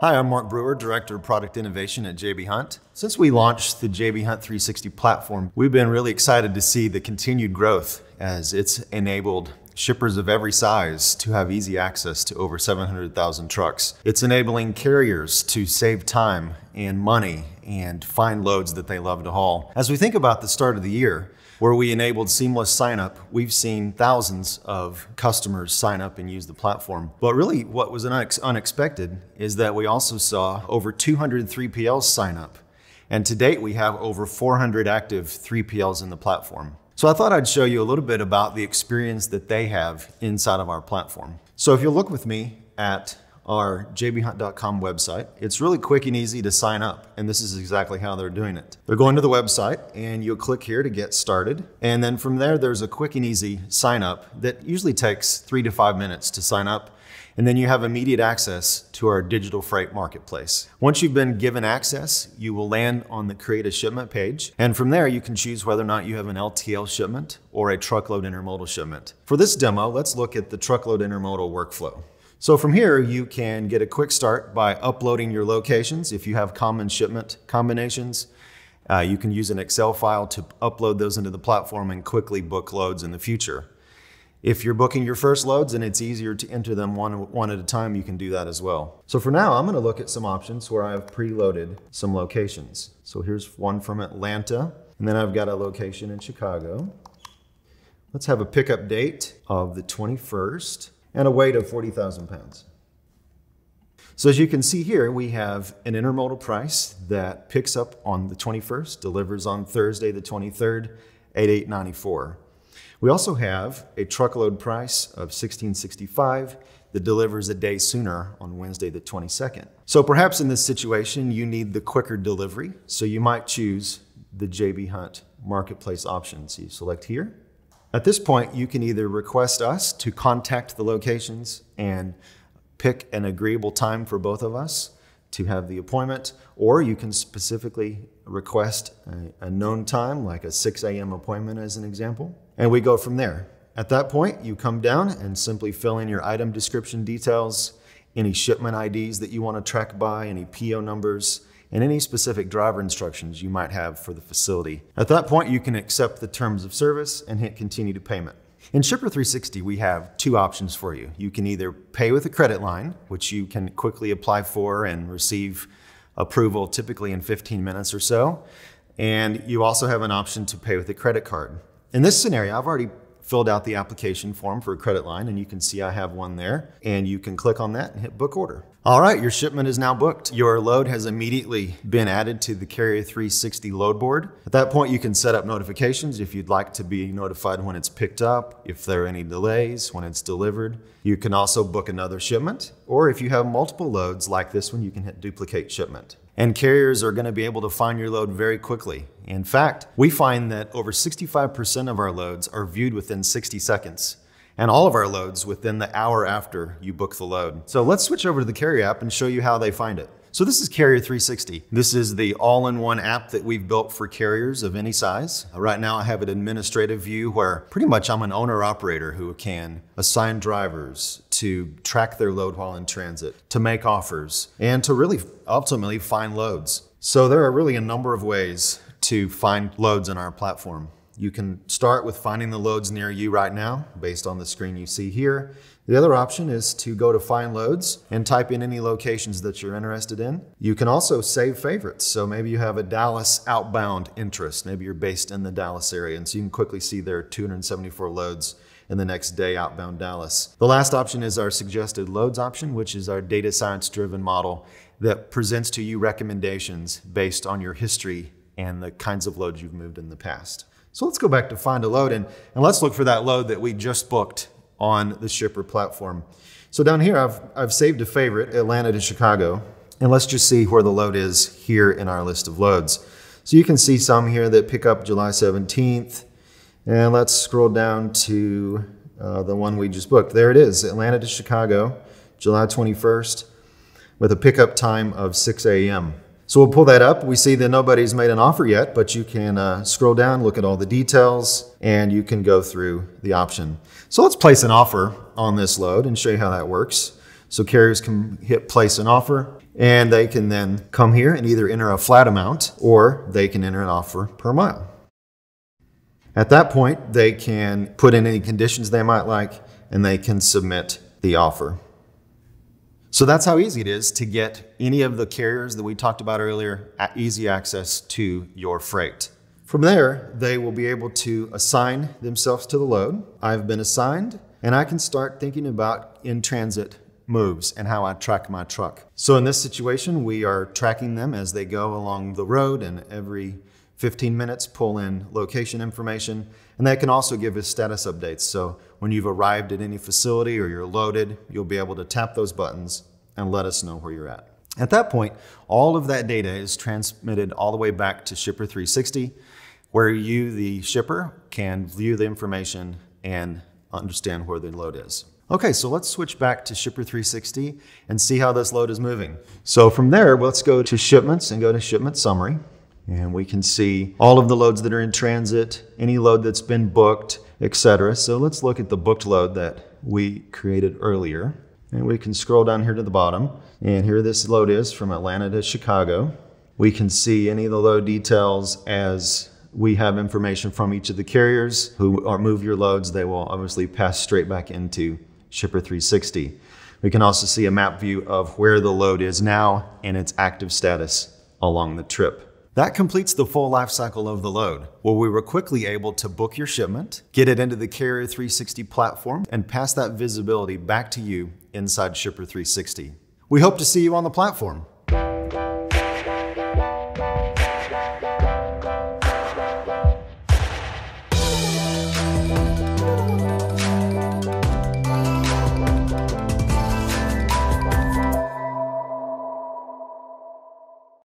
Hi, I'm Mark Brewer, Director of Product Innovation at JB Hunt. Since we launched the JB Hunt 360 platform, we've been really excited to see the continued growth as it's enabled shippers of every size to have easy access to over 700,000 trucks. It's enabling carriers to save time and money and find loads that they love to haul. As we think about the start of the year, where we enabled seamless sign-up, we've seen thousands of customers sign up and use the platform. But really what was unexpected is that we also saw over 200 3PLs sign up. And to date, we have over 400 active 3PLs in the platform. So I thought I'd show you a little bit about the experience that they have inside of our platform. So if you look with me at our jbhunt.com website, it's really quick and easy to sign up, and this is exactly how they're doing it. They're going to the website and you'll click here to get started, and then from there there's a quick and easy sign up that usually takes 3 to 5 minutes to sign up, and then you have immediate access to our digital freight marketplace. Once you've been given access, you will land on the Create a Shipment page, and from there you can choose whether or not you have an LTL shipment or a truckload intermodal shipment. For this demo, let's look at the truckload intermodal workflow. So from here, you can get a quick start by uploading your locations. If you have common shipment combinations, you can use an Excel file to upload those into the platform and quickly book loads in the future. If you're booking your first loads and it's easier to enter them one at a time, you can do that as well. So for now, I'm going to look at some options where I've preloaded some locations. So here's one from Atlanta, and then I've got a location in Chicago. Let's have a pickup date of the 21st. And a weight of 40,000 pounds. So as you can see here, we have an intermodal price that picks up on the 21st, delivers on Thursday the 23rd at $8.94. We also have a truckload price of $16.65 that delivers a day sooner on Wednesday the 22nd. So perhaps in this situation, you need the quicker delivery, so you might choose the JB Hunt Marketplace option. So you select here. At this point, you can either request us to contact the locations and pick an agreeable time for both of us to have the appointment, or you can specifically request a known time, like a 6 a.m. appointment as an example, and we go from there. At that point, you come down and simply fill in your item description details, any shipment IDs that you want to track by, any PO numbers, and any specific driver instructions you might have for the facility. At that point, you can accept the terms of service and hit continue to payment. In Shipper 360, we have two options for you. You can either pay with a credit line, which you can quickly apply for and receive approval typically in 15 minutes or so. And you also have an option to pay with a credit card. In this scenario, I've already filled out the application form for a credit line, and you can see I have one there, and you can click on that and hit book order. All right, your shipment is now booked. Your load has immediately been added to the Carrier 360 load board. At that point, you can set up notifications if you'd like to be notified when it's picked up, if there are any delays, when it's delivered. You can also book another shipment, or if you have multiple loads like this one, you can hit duplicate shipment. And carriers are going to be able to find your load very quickly. In fact, we find that over 65% of our loads are viewed within 60 seconds, and all of our loads within the hour after you book the load. So let's switch over to the Carrier app and show you how they find it. So this is Carrier 360. This is the all-in-one app that we've built for carriers of any size. Right now I have an administrative view where pretty much I'm an owner-operator who can assign drivers to track their load while in transit, to make offers, and to really ultimately find loads. So there are really a number of ways to find loads in our platform. You can start with finding the loads near you right now based on the screen you see here. The other option is to go to Find Loads and type in any locations that you're interested in. You can also save favorites. So maybe you have a Dallas outbound interest. Maybe you're based in the Dallas area, and so you can quickly see there are 274 loads in the next day outbound Dallas. The last option is our suggested loads option, which is our data science driven model that presents to you recommendations based on your history and the kinds of loads you've moved in the past. So let's go back to find a load and let's look for that load that we just booked on the Shipper platform. So down here, I've saved a favorite, Atlanta to Chicago, and let's just see where the load is here in our list of loads. So you can see some here that pick up July 17th, and let's scroll down to the one we just booked. There it is, Atlanta to Chicago, July 21st, with a pickup time of 6 a.m. So we'll pull that up. We see that nobody's made an offer yet, but you can scroll down, look at all the details, and you can go through the option. So let's place an offer on this load and show you how that works. So carriers can hit place an offer. And they can then come here and either enter a flat amount or they can enter an offer per mile. At that point, they can put in any conditions they might like and they can submit the offer. So that's how easy it is to get any of the carriers that we talked about earlier easy access to your freight. From there, they will be able to assign themselves to the load. I've been assigned, and I can start thinking about in-transit moves and how I track my truck. So in this situation, we are tracking them as they go along the road, and every 15 minutes pull in location information, and they can also give us status updates. So when you've arrived at any facility or you're loaded, you'll be able to tap those buttons and let us know where you're at. At that point, all of that data is transmitted all the way back to Shipper 360, where you, the shipper, can view the information and understand where the load is. Okay, so let's switch back to Shipper 360 and see how this load is moving. So from there, let's go to shipments and go to shipment summary. And we can see all of the loads that are in transit, any load that's been booked, etc. So let's look at the booked load that we created earlier. And we can scroll down here to the bottom. And here this load is from Atlanta to Chicago. We can see any of the load details as we have information from each of the carriers who move your loads. They will obviously pass straight back into Shipper 360. We can also see a map view of where the load is now and its active status along the trip. That completes the full life cycle of the load, where we were quickly able to book your shipment, get it into the Carrier 360 platform, and pass that visibility back to you inside Shipper 360. We hope to see you on the platform.